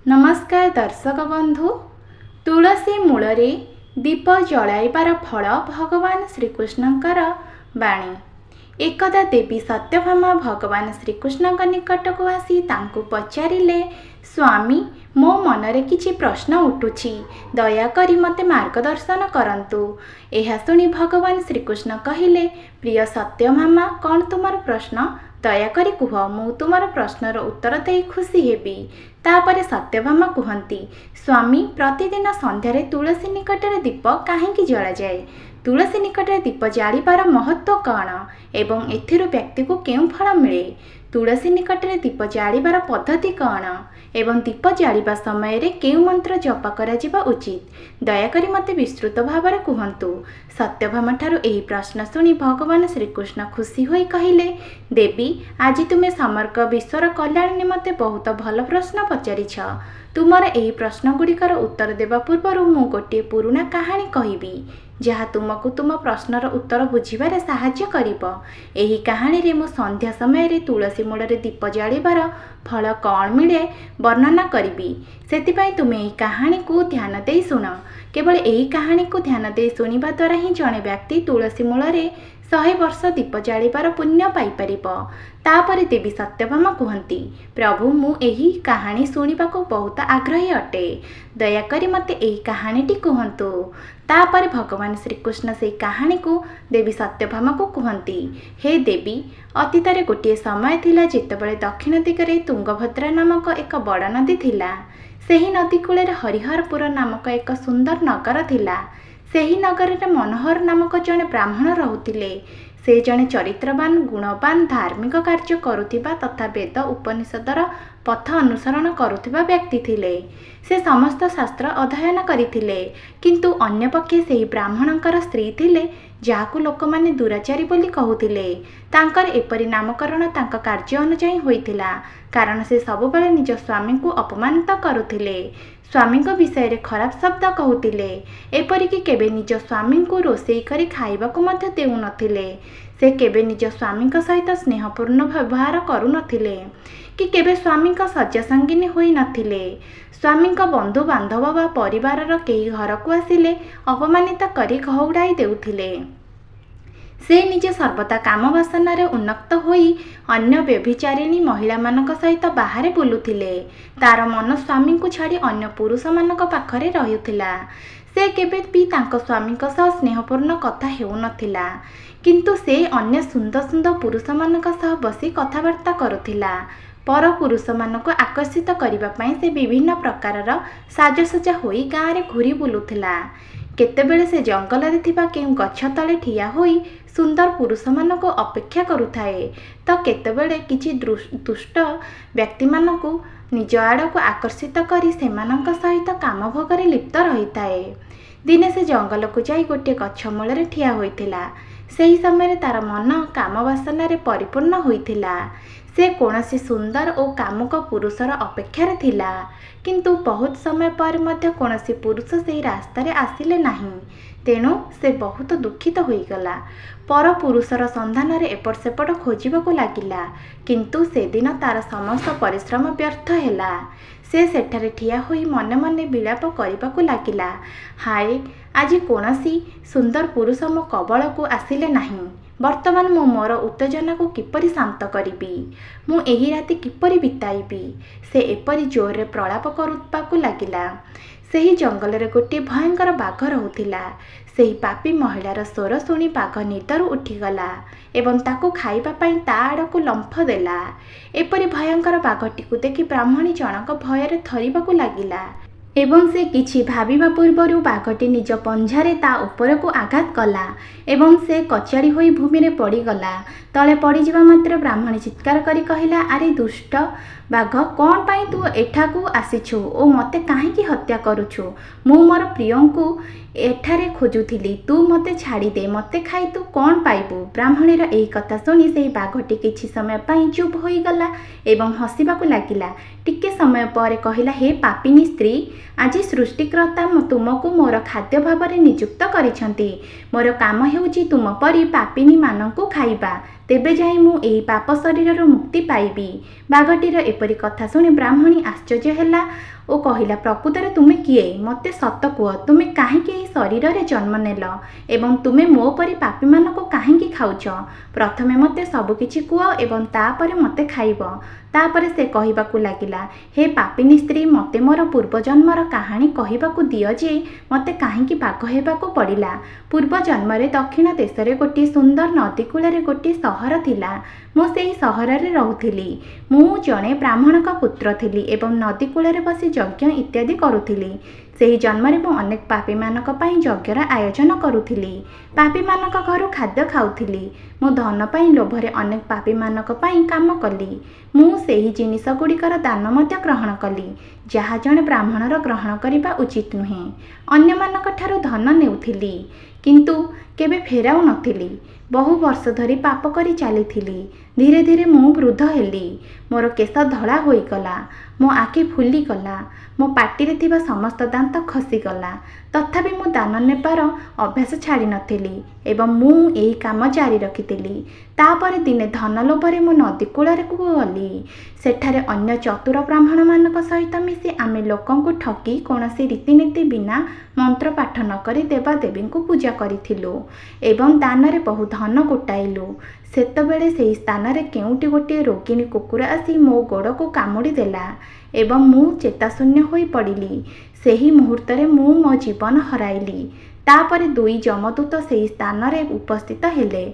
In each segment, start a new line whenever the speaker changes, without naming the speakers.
नमस्कार दर्शक बंधु। तुलसी मूलरे दीप जलाइबार फल भगवान श्रीकृष्णकर बाणी। एकदा देवी सत्यभामा भगवान श्रीकृष्ण निकट को आसी तांकु पचारिले, स्वामी मो मनरे किछि प्रश्न उठुछि, दयाकरी मते मार्गदर्शन करंतु। एहा सुनी भगवान श्रीकृष्ण कहिले, प्रिय सत्यभामा, कौन तुमर प्रश्न? दयाकरी कुह, मु तुमर प्रश्नर उत्तर देई खुशी हेबी। तापरे सत्यभामा कहती, स्वामी प्रतिदिन संध्यारे तुलसी निकटरे दीप काहेकि जला जाए? तुलसी निकटरे दीप जालिबार महत्व कौन एवं एथिरु व्यक्ति को केउं फल मिले? तुलसी निकटरे दीप जालिबार पद्धति कौन एवं दीप जालिबा समय रे केउं मंत्र जप करा जिबा उचित? दयाकरी मते विस्तृत भाବରେ कुहंतु। सत्यभामा ठारू एही प्रश्न सुनी भगवान श्रीकृष्ण खुशी होई कहिले, देवी आज तुमे समग्र विश्वर कल्याण निमते बहुत भल प्रश्न पचारिछ। तुमर एही प्रश्न गुड़िकर उत्तर देवा पूर्वरु मु गोटे पुराना कहानी कहिबी, जहाँ तुमको तुम प्रश्नर उत्तर बुझिबारे साहाय्य करिब। एही कहानी रे मु संध्या समय रे तुलसी मूलरे दीप जालिबार फल कौन मिले वर्णना करिबी। सेतिपाई तुमे एही कहानी को ध्यान देई सुन। केवल एही कहानी को ध्यान देई सुनिबा द्वारा ही जणे व्यक्ति तुलसी मूलरे 100 वर्ष दीप जालिबार पुण्य पाई परिब। तापरे देवी सत्यभामा कहती, प्रभु मु एही कहानी सुनिबाको बहुत आग्रही अटे, दयाकरी मते एही कहानीटी कहंतु। तापरे भगवान श्रीकृष्ण से कहानी को देवी सत्यभामा को कहती, हे देवी, अतीतरे गोटे समय थिला जेतेबेले दक्षिण दिगरे तुंगभद्रा नामक एक बड़ नदी थिला। सेही नदी कूले हरिहरपुर नामक एक सुंदर नगर थिला। सेही नगर रे मनोहर नामक जड़े ब्राह्मण रहुतिले। से जड़े चरित्रवान, गुणवान, धार्मिक कार्य करुथिबा तथा वेद उपनिषदर पथ अनुसरण करुथिबा व्यक्ति थिले। से समस्त शास्त्र अध्ययन करिथिले, किंतु अन्य पक्षे सेही ब्राह्मणकर स्त्री थिले जाहाकु लोकमाने दुराचारी बोली कहुथिले। तांकर एपरि नामकरण तांका कार्य अनुଯାयी होइथिला, कारण से सबुबेले निज स्वामी को अपमानित करुथिले, स्वामी विषय रे खराब शब्द कहूतिले। एपरिकी केबे निज स्वामी को रोषेई करी खाइबाकु मध्य देउ नथिले। से केबे निज स्वामी सहित स्नेहपूर्ण व्यवहार करू नथिले कि केबे स्वामी सज्जा संगिनी होई नथिले। स्वामी बंधु बांधव बा परिवारर केही घर को आसिले अपमानित करी घौड़ाई देउथिले। से निजे सर्वदा काम वासना रे उन्नक्त होई अन्य व्यभिचारिणी महिला मानक सहित बाहरे बुलुथिले। तार मन स्वामी को छाड़ी अन्य पुरुष मानक पाखरे रहुथिला। से केबे भी तांको स्वामी सह स्नेहपूर्ण कथा हेउ नथिला, किंतु से अन्य सुंदर सुंदर पुरुष मानक सह बसी कथाबार्ता करुथिला। पर पुरुष मानक आकर्षित करिबा पई से विभिन्न प्रकारर साजसज्जा होई गाँव रे घूरी बुलुथिला। केतेबेले से जंगल रे थिबा केउ गछ तले ठिया होई सुंदर पुरुष मानक अपेक्षा करुथाए, तो केतेबेले किछि दुष्ट व्यक्ति मानक निज आड़क आकर्षित करी सेमानक सहित काम भोगरे लिप्त रही थाए। दिने से जंगल को जाई गोटे गछ मूल ठिया होइथिला। सेही समय तार मन काम वासना रे परिपूर्ण होइथिला। से कौनसी सुंदर और कामुक पुरुषर अपेक्षार थिला, किंतु बहुत समय पर मध्य कौनसी पुरुष से रास्तार आसिले नहीं। तेणु से बहुत दुखित होईगला। पर पुरुषर संधान रे एपट सेपट खोजिबाकु लागिला, किंतु से दिन तार समस्त परिश्रम व्यर्थ हैला। से सेठारे ठिया होई मने मने विलाप करिबाकु लागिला, हाय आज कौनसी सुंदर पुरुष मो कबल को आसिले नहीं। वर्तमान मु मोर उत्तेजना को किपरि शांत करिबी, मु एही राति किपरि बिताइबी। से एपरि जोर रे प्रलाप करुबाकु लागिला। सेही जंगल रे गोटे भयंकर बाघ रहुथिला। सेही पापी महिलार स्वर शुणी बाघ निदरु उठिगला एवं ताकु खाइबा पई ता आड़कु लंफ देला। एपरि भयंकर बाघटी को देखि ब्राह्मणी जनक भୟରେ थरिबाकु लागिला एवं से किछि भाबिबा पूर्वरु बाघटी निज पंझारे ता ऊपर को आघात कला एवं से कचाड़ी होई भूमि रे पड़ीगला। तले पड़ीजिबा मात्र ब्राह्मणी चित्कार करी कहिला, अरे दुष्ट बाघ, कौन पाई तू एठाकू आसीछु ओ मते काहेकि हत्या करुछु? मु मोर प्रियंकु एठारे खोजुथिली, तू मते छाड़ी दे, मते खाई तू कौन पाइबु? ब्राह्मणीर एही कथा सुनी सेही बाघटी किछि समय पाई चुप होईगला एवं हसिबाकु लागिला। टिके समय पर कहिला, हे पापिनी स्त्री, आज सृष्टिकर्ता तुमको मोर खाद्य भाव नियुक्त करिछंती। मोर काम हेउची तुम परी पापिनी मानंकु खाइबा। ତେବେ ଯାଇ ମୁଁ ଏହି ପାପ ଶରୀରରୁ ମୁକ୍ତି ପାଇବି। ବାଘଟିର ଏପରି କଥା ଶୁଣି ବ୍ରାହ୍ମଣୀ ଆଶ୍ଚର୍ଯ୍ୟ ହେଲା ଓ କହିଲା, ପ୍ରକୃତରେ ତୁମେ କିଏ? ମୋତେ ସତ କୁହ, ତୁମେ କାହିଁକି ଏହି ଶରୀରରେ ଜନ୍ମ ନେଲ ଏବଂ ତୁମେ ମୋ ପରି ପାପୀମାନଙ୍କୁ କାହିଁକି ଖାଉଛ? ପ୍ରଥମେ ମୋତେ ସବୁକିଛି କୁହ ଏବଂ ତାପରେ ମୋତେ ଖାଇବ। ତାପରେ ସେ କହିବାକୁ ଲାଗିଲା, ହେ ପାପିନୀ ସ୍ତ୍ରୀ, ମୋତେ ମୋର ପୂର୍ବଜନ୍ମର କାହାଣୀ କହିବାକୁ ଦିଅ ଯେ ମୋତେ କାହିଁକି ବାଘ ହେବାକୁ ପଡ଼ିଲା। ପୂର୍ବଜନ୍ମରେ ଦକ୍ଷିଣ ଦେଶରେ ଗୋଟିଏ ସୁନ୍ଦର ନଦୀ କୂଳରେ ଗୋଟିଏ ସହର ଥିଲା। ମୁଁ ସେହି ସହରରେ ରହୁଥିଲି। ମୁଁ ଜଣେ ବ୍ରାହ୍ମଣଙ୍କ ପୁତ୍ର ଥିଲି ଏବଂ ନଦୀ କୂଳରେ ବସି ଯଜ୍ଞ ଇତ୍ୟାଦି କରୁଥିଲି। ସେହି ଜନ୍ମରେ ମୁଁ ଅନେକ ପାପୀମାନଙ୍କ ପାଇଁ ଯଜ୍ଞର ଆୟୋଜନ କରୁଥିଲି। ପାପୀମାନଙ୍କ ଘରୁ ଖାଦ୍ୟ ଖାଉଥିଲି। ମୁଁ ଧନ ପାଇଁ ଲୋଭରେ ଅନେକ ପାପୀମାନଙ୍କ ପାଇଁ କାମ କଲି। ମୁଁ ସେହି ଜିନିଷ ଗୁଡ଼ିକର ଦାନ ମଧ୍ୟ ଗ୍ରହଣ କଲି, ଯାହା ଜଣେ ବ୍ରାହ୍ମଣର ଗ୍ରହଣ କରିବା ଉଚିତ ନୁହେଁ। ଅନ୍ୟମାନଙ୍କ ଠାରୁ ଧନ ନେଉଥିଲି କିନ୍ତୁ କେବେ ଫେରାଉ ନଥିଲି। ବହୁ ବର୍ଷ ଧରି ପାପ କରି ଚାଲିଥିଲି। ଧୀରେ ଧୀରେ ମୁଁ ବୃଦ୍ଧ ହେଲି। ମୋର କେଶ ଧଳା ହୋଇଗଲା, ମୋ ଆଖି ଫୁଲିଗଲା, ମୋ ପାଟିରେ ଥିବା ସମସ୍ତ ଦାନ୍ତ ଖସିଗଲା। ତଥାପି ମୁଁ ଦାନ ନେବାର ଅଭ୍ୟାସ ଛାଡ଼ି ନଥିଲି ଏବଂ ମୁଁ ଏହି କାମ ଜାରି ରଖିଥିଲି। ତାପରେ ଦିନେ ଧନ ଲୋଭରେ ମୁଁ ନଦୀ କୂଳକୁ ଗଲି। ସେଠାରେ ଅନ୍ୟ ଚତୁର ବ୍ରାହ୍ମଣମାନଙ୍କ ସହିତ ମିଶି ଆମେ ଲୋକଙ୍କୁ ଠକି କୌଣସି ରୀତିନୀତି ବିନା ମନ୍ତ୍ର ପାଠ ନ କରି ଦେବାଦେବୀଙ୍କୁ ପୂଜା କରିଥିଲୁ ଏବଂ ଦାନରେ ବହୁ ଧନ ଗୋଟାଇଲୁ। ସେତେବେଳେ ସେହି ସ୍ଥାନରେ କେଉଁଠି ଗୋଟିଏ ରୋଗିଣୀ କୁକୁର ଆସି ମୋ ଗୋଡ଼କୁ କାମୁଡ଼ି ଦେଲା ଏବଂ ମୁଁ ଚେତାଶୂନ୍ୟ ହୋଇ ପଡ଼ିଲି। ସେହି ମୁହୂର୍ତ୍ତରେ ମୁଁ ମୋ ଜୀବନ ହରାଇଲି। ତାପରେ ଦୁଇ ଯମଦୂତ ସେହି ସ୍ଥାନରେ ଉପସ୍ଥିତ ହେଲେ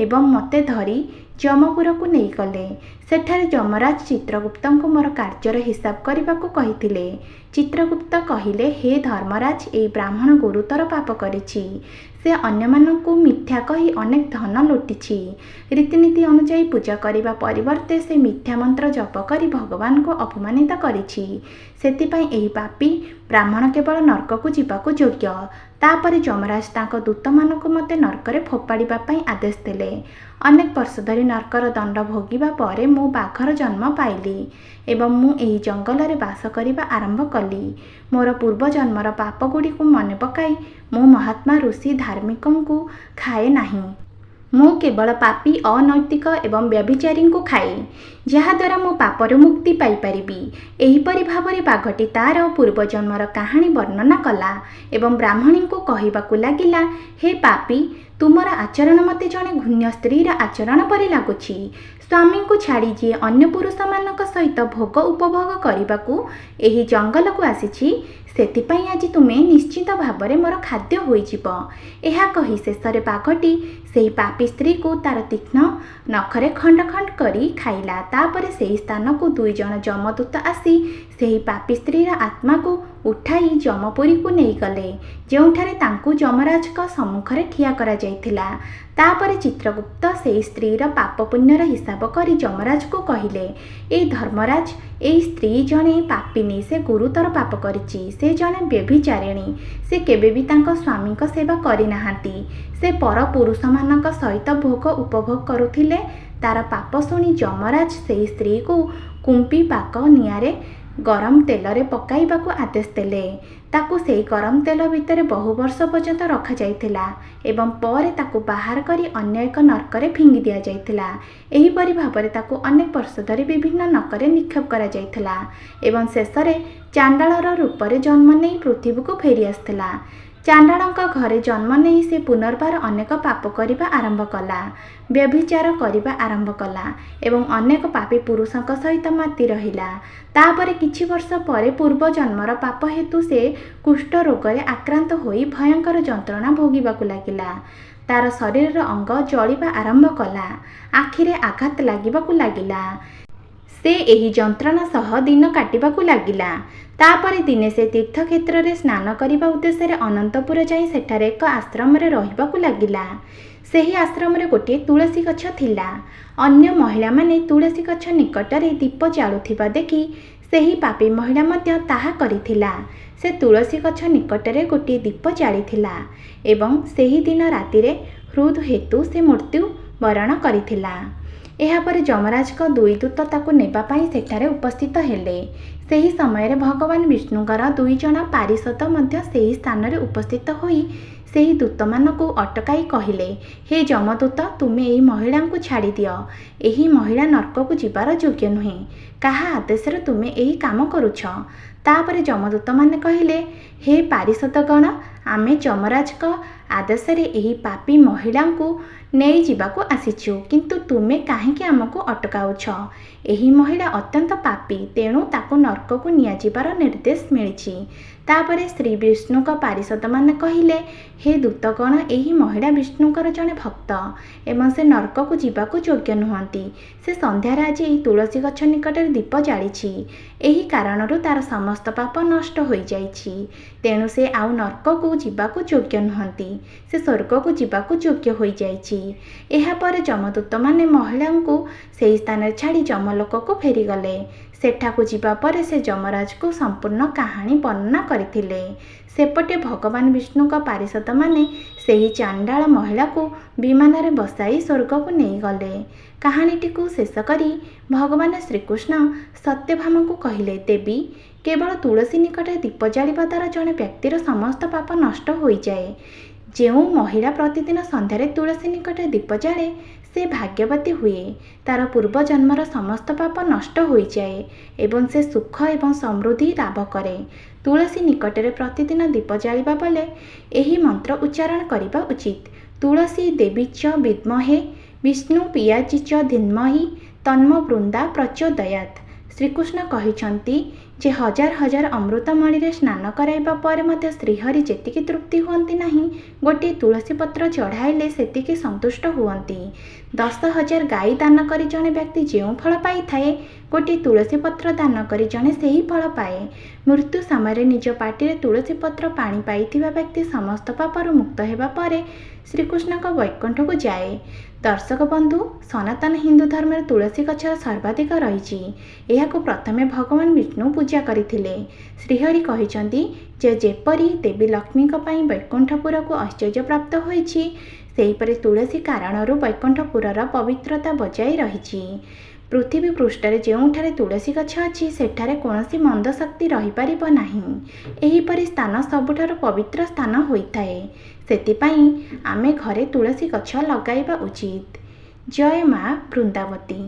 ଏବଂ ମୋତେ ଧରି ଯମପୁରକୁ ନେଇଗଲେ। ସେଠାରେ ଯମରାଜ ଚିତ୍ରଗୁପ୍ତଙ୍କୁ ମୋର କାର୍ଯ୍ୟର ହିସାବ କରିବାକୁ କହିଥିଲେ। ଚିତ୍ରଗୁପ୍ତ କହିଲେ, ହେ ଧର୍ମରାଜ, ଏହି ବ୍ରାହ୍ମଣ ଗୁରୁତର ପାପ କରିଛି। ସେ ଅନ୍ୟମାନଙ୍କୁ ମିଥ୍ୟା କହି ଅନେକ ଧନ ଲୁଟିଛି। ରୀତିନୀତି ଅନୁଯାୟୀ ପୂଜା କରିବା ପରିବର୍ତ୍ତେ ସେ ମିଥ୍ୟା ମନ୍ତ୍ର ଜପ କରି ଭଗବାନଙ୍କୁ ଅପମାନିତ କରିଛି। ସେଥିପାଇଁ ଏହି ପାପୀ ବ୍ରାହ୍ମଣ କେବଳ ନର୍କକୁ ଯିବାକୁ ଯୋଗ୍ୟ। ତାପରେ ଯମରାଜ ତାଙ୍କ ଦୂତମାନଙ୍କୁ ମୋତେ ନର୍କରେ ଫୋପାଡ଼ିବା ପାଇଁ ଆଦେଶ ଦେଲେ। ଅନେକ ବର୍ଷ ଧରି ନର୍କର ଦଣ୍ଡ ଭୋଗିବା ପରେ ମୁଁ ବାଘର ଜନ୍ମ ପାଇଲି ଏବଂ ମୁଁ ଏହି ଜଙ୍ଗଲରେ ବାସ କରିବା ଆରମ୍ଭ କଲି। ମୋର ପୂର୍ବଜନ୍ମର ପାପଗୁଡ଼ିକୁ ମନେ ପକାଇ ମୁଁ ମହାତ୍ମା, ଋଷି, ଧାର୍ମିକଙ୍କୁ ଖାଏ ନାହିଁ। ମୁଁ କେବଳ ପାପୀ, ଅନୈତିକ ଏବଂ ବ୍ୟଭିଚାରୀଙ୍କୁ ଖାଏ, ଯାହାଦ୍ୱାରା ମୁଁ ପାପରୁ ମୁକ୍ତି ପାଇପାରିବି। ଏହିପରି ଭାବରେ ବାଘଟି ତାର ପୂର୍ବଜନ୍ମର କାହାଣୀ ବର୍ଣ୍ଣନା କଲା ଏବଂ ବ୍ରାହ୍ମଣୀଙ୍କୁ କହିବାକୁ ଲାଗିଲା, ହେ ପାପୀ, ତୁମର ଆଚରଣ ମୋତେ ଜଣେ ଘୃଣ୍ୟ ସ୍ତ୍ରୀର ଆଚରଣ ପରି ଲାଗୁଛି। ସ୍ୱାମୀଙ୍କୁ ଛାଡ଼ି ଯିଏ ଅନ୍ୟ ପୁରୁଷମାନଙ୍କ ସହିତ ଭୋଗ ଉପଭୋଗ କରିବାକୁ ଏହି ଜଙ୍ଗଲକୁ ଆସିଛି, ସେଥିପାଇଁ ଆଜି ତୁମେ ନିଶ୍ଚିତ ଭାବରେ ମୋର ଖାଦ୍ୟ ହୋଇଯିବ। ଏହା କହି ଶେଷରେ ବାଘଟି ସେହି ପାପୀ ସ୍ତ୍ରୀକୁ ତାର ତୀକ୍ଷ୍ଣ ନଖରେ ଖଣ୍ଡ ଖଣ୍ଡ କରି ଖାଇଲା। ତାପରେ ସେହି ସ୍ଥାନକୁ ଦୁଇ ଜଣ ଯମଦୂତ ଆସି ସେହି ପାପୀ ସ୍ତ୍ରୀର ଆତ୍ମାକୁ ଉଠାଇ ଯମପୁରୀକୁ ନେଇଗଲେ, ଯେଉଁଠାରେ ତାଙ୍କୁ ଯମରାଜଙ୍କ ସମ୍ମୁଖରେ ଠିଆ କରାଯାଇଥିଲା। ତାପରେ ଚିତ୍ରଗୁପ୍ତ ସେହି ସ୍ତ୍ରୀର ପାପ ପୁଣ୍ୟର ହିସାବ କରି ଯମରାଜକୁ କହିଲେ, ଏ ଧର୍ମରାଜ, ଏହି ସ୍ତ୍ରୀ ଜଣେ ପାପିନୀ। ସେ ଗୁରୁତର ପାପ କରିଛି। ସେ ଜଣେ ବ୍ୟଭିଚାରିଣୀ। ସେ କେବେ ବି ତାଙ୍କ ସ୍ୱାମୀଙ୍କ ସେବା କରିନାହାନ୍ତି। ସେ ପର ପୁରୁଷମାନଙ୍କ ସହିତ ଭୋଗ ଉପଭୋଗ କରୁଥିଲେ। ତାର ପାପ ଶୁଣି ଯମରାଜ ସେହି ସ୍ତ୍ରୀକୁ କୁମ୍ପି ପାକ ନିଆଁରେ ଗରମ ତେଲରେ ପକାଇବାକୁ ଆଦେଶ ଦେଲେ। ତାକୁ ସେହି ଗରମ ତେଲ ଭିତରେ ବହୁ ବର୍ଷ ପର୍ଯ୍ୟନ୍ତ ରଖାଯାଇଥିଲା ଏବଂ ପରେ ତାକୁ ବାହାର କରି ଅନ୍ୟ ଏକ ନର୍କରେ ଫିଙ୍ଗି ଦିଆଯାଇଥିଲା। ଏହିପରି ଭାବରେ ତାକୁ ଅନେକ ବର୍ଷ ଧରି ବିଭିନ୍ନ ନର୍କରେ ନିକ୍ଷେପ କରାଯାଇଥିଲା ଏବଂ ଶେଷରେ ଚାଣ୍ଡାଳର ରୂପରେ ଜନ୍ମ ନେଇ ପୃଥିବୀକୁ ଫେରି ଆସିଥିଲା। ଚାଣ୍ଡାଳଙ୍କ ଘରେ ଜନ୍ମ ନେଇ ସେ ପୁନର୍ବାର ଅନେକ ପାପ କରିବା ଆରମ୍ଭ କଲା, ବ୍ୟଭିଚାର କରିବା ଆରମ୍ଭ କଲା ଏବଂ ଅନେକ ପାପୀ ପୁରୁଷଙ୍କ ସହିତ ମାତି ରହିଲା। ତାପରେ କିଛି ବର୍ଷ ପରେ ପୂର୍ବ ଜନ୍ମର ପାପ ହେତୁ ସେ କୁଷ୍ଠ ରୋଗରେ ଆକ୍ରାନ୍ତ ହୋଇ ଭୟଙ୍କର ଯନ୍ତ୍ରଣା ଭୋଗିବାକୁ ଲାଗିଲା। ତାର ଶରୀରର ଅଙ୍ଗ ଜଳିବା ଆରମ୍ଭ କଲା, ଆଖିରେ ଆଘାତ ଲାଗିବାକୁ ଲାଗିଲା। ସେ ଏହି ଯନ୍ତ୍ରଣା ସହ ଦିନ କାଟିବାକୁ ଲାଗିଲା। ତାପରେ ଦିନେ ସେ ତୀର୍ଥକ୍ଷେତ୍ରରେ ସ୍ନାନ କରିବା ଉଦ୍ଦେଶ୍ୟରେ ଅନନ୍ତପୁର ଯାଇ ସେଠାରେ ଏକ ଆଶ୍ରମରେ ରହିବାକୁ ଲାଗିଲା। ସେହି ଆଶ୍ରମରେ ଗୋଟିଏ ତୁଳସୀ ଗଛ ଥିଲା। ଅନ୍ୟ ମହିଳାମାନେ ତୁଳସୀ ଗଛ ନିକଟରେ ଦୀପ ଜାଳୁଥିବା ଦେଖି ସେହି ପାପୀ ମହିଳା ମଧ୍ୟ ତାହା କରିଥିଲା। ସେ ତୁଳସୀ ଗଛ ନିକଟରେ ଗୋଟିଏ ଦୀପ ଜାଳିଥିଲା ଏବଂ ସେହି ଦିନ ରାତିରେ ହୃଦ ହେତୁ ସେ ମୃତ୍ୟୁ ବରଣ କରିଥିଲା। ଏହାପରେ ଯମରାଜଙ୍କ ଦୁଇ ଦୂତ ତାକୁ ନେବା ପାଇଁ ସେଠାରେ ଉପସ୍ଥିତ ହେଲେ। ସେହି ସମୟରେ ଭଗବାନ ବିଷ୍ଣୁଙ୍କର ଦୁଇ ଜଣ ପାରିଷଦ ମଧ୍ୟ ସେହି ସ୍ଥାନରେ ଉପସ୍ଥିତ ହୋଇ ସେହି ଦୂତମାନଙ୍କୁ ଅଟକାଇ କହିଲେ, ହେ ଯମଦୂତ, ତୁମେ ଏହି ମହିଳାଙ୍କୁ ଛାଡ଼ିଦିଅ। ଏହି ମହିଳା ନର୍କକୁ ଯିବାର ଯୋଗ୍ୟ ନୁହେଁ। କାହା ଆଦେଶରେ ତୁମେ ଏହି କାମ କରୁଛ? ତାପରେ ଯମଦୂତମାନେ କହିଲେ, ହେ ପାରିଷଦଗଣ, ଆମେ ଯମରାଜଙ୍କ ଆଦେଶରେ ଏହି ପାପୀ ମହିଳାଙ୍କୁ ନେଇଯିବାକୁ ଆସିଛୁ, କିନ୍ତୁ ତୁମେ କାହିଁକି ଆମକୁ ଅଟକାଉଛ? ଏହି ମହିଳା ଅତ୍ୟନ୍ତ ପାପୀ, ତେଣୁ ତାକୁ ନର୍କକୁ ନିଆଯିବାର ନିର୍ଦ୍ଦେଶ ମିଳିଛି। ତାପରେ ଶ୍ରୀ ବିଷ୍ଣୁଙ୍କ ପାରିଷଦମାନେ କହିଲେ, ହେ ଦୂତଗଣ, ଏହି ମହିଳା ବିଷ୍ଣୁଙ୍କର ଜଣେ ଭକ୍ତ ଏବଂ ସେ ନର୍କକୁ ଯିବାକୁ ଯୋଗ୍ୟ ନୁହନ୍ତି। ସେ ସନ୍ଧ୍ୟାରେ ଆଜି ଏହି ତୁଳସୀ ଗଛ ନିକଟରେ ଦୀପ ଜାଳିଛି। ଏହି କାରଣରୁ ତାର ସମସ୍ତ ପାପ ନଷ୍ଟ ହୋଇଯାଇଛି। ତେଣୁ ସେ ଆଉ ନର୍କକୁ ଯିବାକୁ ଯୋଗ୍ୟ ନୁହନ୍ତି। ସେ ସ୍ୱର୍ଗକୁ ଯିବାକୁ ଯୋଗ୍ୟ ହୋଇଯାଇଛି। ଏହାପରେ ଯମଦୂତମାନେ ମହିଳାଙ୍କୁ ସେହି ସ୍ଥାନରେ ଛାଡ଼ି ଯମଲୋକକୁ ଫେରିଗଲେ। ସେଠାକୁ ଯିବା ପରେ ସେ ଯମରାଜକୁ ସମ୍ପୂର୍ଣ୍ଣ କାହାଣୀ ବର୍ଣ୍ଣନା କରିଥିଲେ। ସେପଟେ ଭଗବାନ ବିଷ୍ଣୁଙ୍କ ପାରିଷଦମାନେ ସେହି ଚାଣ୍ଡାଳ ମହିଳାକୁ ବିମାନରେ ବସାଇ ସ୍ୱର୍ଗକୁ ନେଇଗଲେ। କାହାଣୀଟିକୁ ଶେଷ କରି ଭଗବାନ ଶ୍ରୀକୃଷ୍ଣ ସତ୍ୟଭାମାଙ୍କୁ କହିଲେ, ଦେବୀ, କେବଳ ତୁଳସୀ ନିକଟରେ ଦୀପ ଜାଳିବା ଦ୍ୱାରା ଜଣେ ବ୍ୟକ୍ତିର ସମସ୍ତ ପାପ ନଷ୍ଟ ହୋଇଯାଏ। ଯେଉଁ ମହିଳା ପ୍ରତିଦିନ ସନ୍ଧ୍ୟାରେ ତୁଳସୀ ନିକଟରେ ଦୀପ ଜାଳେ ସେ ଭାଗ୍ୟବତୀ ହୁଏ। ତାର ପୂର୍ବଜନ୍ମର ସମସ୍ତ ପାପ ନଷ୍ଟ ହୋଇଯାଏ ଏବଂ ସେ ସୁଖ ଏବଂ ସମୃଦ୍ଧି ଲାଭ କରେ। ତୁଳସୀ ନିକଟରେ ପ୍ରତିଦିନ ଦୀପ ଜାଳିବା ବେଳେ ଏହି ମନ୍ତ୍ର ଉଚ୍ଚାରଣ କରିବା ଉଚିତ। ତୁଳସୀ ଦେବୀ ଚ ବିଦ୍ମହେ ବିଷ୍ଣୁ ପିୟାଚି ଚ ଧୀମହି ତନ୍ମ ବୃନ୍ଦା ପ୍ରଚୋଦୟାତ୍। ଶ୍ରୀକୃଷ୍ଣ କହିଛନ୍ତି ଯେ ହଜାର ହଜାର ଅମୃତମଣିରେ ସ୍ନାନ କରାଇବା ପରେ ମଧ୍ୟ ଶ୍ରୀହରି ଯେତିକି ତୃପ୍ତି ହୁଅନ୍ତି ନାହିଁ, ଗୋଟିଏ ତୁଳସୀ ପତ୍ର ଚଢ଼ାଇଲେ ସେତିକି ସନ୍ତୁଷ୍ଟ ହୁଅନ୍ତି। 10,000 ଗାଈ ଦାନ କରି ଜଣେ ବ୍ୟକ୍ତି ଯେଉଁ ଫଳ ପାଇଥାଏ, ଗୋଟିଏ ତୁଳସୀ ପତ୍ର ଦାନ କରି ଜଣେ ସେହି ଫଳ ପାଏ। ମୃତ୍ୟୁ ସମୟରେ ନିଜ ପାଟିରେ ତୁଳସୀ ପତ୍ର ପାଣି ପାଇଥିବା ବ୍ୟକ୍ତି ସମସ୍ତ ପାପରୁ ମୁକ୍ତ ହେବା ପରେ ଶ୍ରୀକୃଷ୍ଣଙ୍କ ବୈକୁଣ୍ଠକୁ ଯାଏ। ଦର୍ଶକ ବନ୍ଧୁ, ସନାତନ ହିନ୍ଦୁ ଧର୍ମରେ ତୁଳସୀ ଗଛର ସର୍ବାଧିକ ରହିଛି। ଏହାକୁ ପ୍ରଥମେ ଭଗବାନ ବିଷ୍ଣୁ ପୂଜା କରିଥିଲେ। ଶ୍ରୀହରି କହିଛନ୍ତି ଯେ ଯେପରି ଦେବୀ ଲକ୍ଷ୍ମୀଙ୍କ ପାଇଁ ବୈକୁଣ୍ଠପୁରକୁ ଐଶ୍ୱର୍ଯ୍ୟ ପ୍ରାପ୍ତ ହୋଇଛି, ସେହିପରି ତୁଳସୀ କାରଣରୁ ବୈକୁଣ୍ଠପୁରର ପବିତ୍ରତା ବଜାୟ ରହିଛି। ପୃଥିବୀ ପୃଷ୍ଠରେ ଯେଉଁଠାରେ ତୁଳସୀ ଗଛ ଅଛି ସେଠାରେ କୌଣସି ମନ୍ଦ ଶକ୍ତି ରହିପାରିବ ନାହିଁ। ଏହିପରି ସ୍ଥାନ ସବୁଠାରୁ ପବିତ୍ର ସ୍ଥାନ ହୋଇଥାଏ। ସେଥିପାଇଁ ଆମେ ଘରେ ତୁଳସୀ ଗଛ ଲଗାଇବା ଉଚିତ। ଜୟ ମା ବୃନ୍ଦାବତୀ।